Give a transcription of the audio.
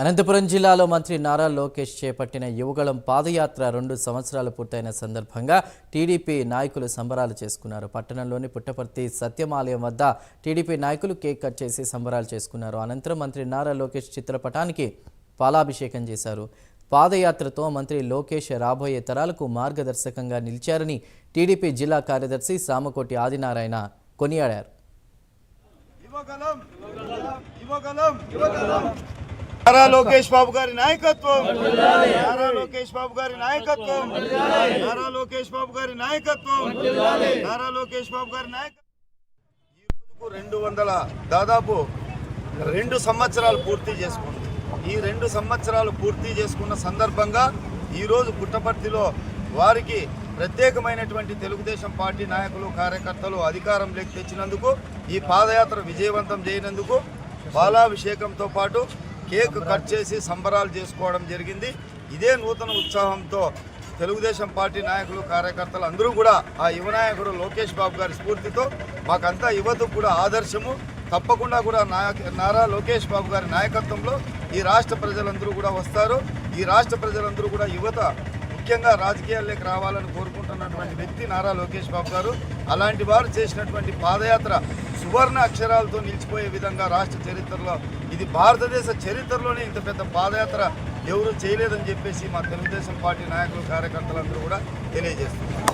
అనంతపురం జిల్లాలో మంత్రి నారా లోకేష్ చేపట్టిన యువగళం పాదయాత్ర 2 సంవత్సరాలు పూర్తయిన సందర్భంగా టీడీపీ నాయకులు సంబరాలు చేసుకున్నారు. పట్టణంలోని పుట్టపర్తి సత్యమాలయం వద్ద టీడీపీ నాయకులు కేక్ కట్ చేసి సంబరాలు చేసుకున్నారు. అనంతరం మంత్రి నారా లోకేష్ చిత్రపటానికి పాలాభిషేకం చేశారు. పాదయాత్రతో మంత్రి లోకేష్ రాబోయే తరాలకు మార్గదర్శకంగా నిలిచారని టీడీపీ జిల్లా కార్యదర్శి సామకోటి ఆదినారాయణ కొనియాడారు. నారా లోకేష్ బాబు గారి నాయకత్వం, నారా లోకేష్ బాబు గారి నాయకత్వం, నారా లోకేష్ బాబు గారి నాయకత్వం, నారా లోకేష్ బాబు గారి నాయకత్వం. ఈ రోజుకు దాదాపు 2 సంవత్సరాలు పూర్తి చేసుకుంది. ఈ 2 సంవత్సరాలు పూర్తి చేసుకున్న సందర్భంగా ఈరోజు పుట్టపర్తిలో వారికి ప్రత్యేకమైనటువంటి తెలుగుదేశం పార్టీ నాయకులు కార్యకర్తలు అధికారంలోకి తెచ్చినందుకు, ఈ పాదయాత్ర విజయవంతం చేయనందుకు పాలాభిషేకంతో పాటు కేక్ కట్ చేసి సంబరాలు చేసుకోవడం జరిగింది. ఇదే నూతన ఉత్సాహంతో తెలుగుదేశం పార్టీ నాయకులు కార్యకర్తలు అందరూ కూడా ఆ యువ నాయకుడు లోకేష్ బాబు గారి స్ఫూర్తితో మాకంతా యువతకు కూడా ఆదర్శము. తప్పకుండా కూడా నారా లోకేష్ బాబు గారి నాయకత్వంలో ఈ రాష్ట్ర ప్రజలందరూ కూడా వస్తారు. ఈ రాష్ట్ర ప్రజలందరూ కూడా యువత ముఖ్యంగా రాజకీయాల్లోకి రావాలని కోరుకుంటున్నటువంటి వ్యక్తి నారా లోకేష్ బాబు గారు. అలాంటి వారు చేసినటువంటి పాదయాత్ర సువర్ణ అక్షరాలతో నిలిచిపోయే విధంగా రాష్ట్ర చరిత్రలో, ఇది భారతదేశ చరిత్రలోనే ఇంత పెద్ద పాదయాత్ర ఎవరు చేయలేదని చెప్పేసి మా తెలుగుదేశం పార్టీ నాయకులు కార్యకర్తలందరూ కూడా తెలియజేస్తున్నారు.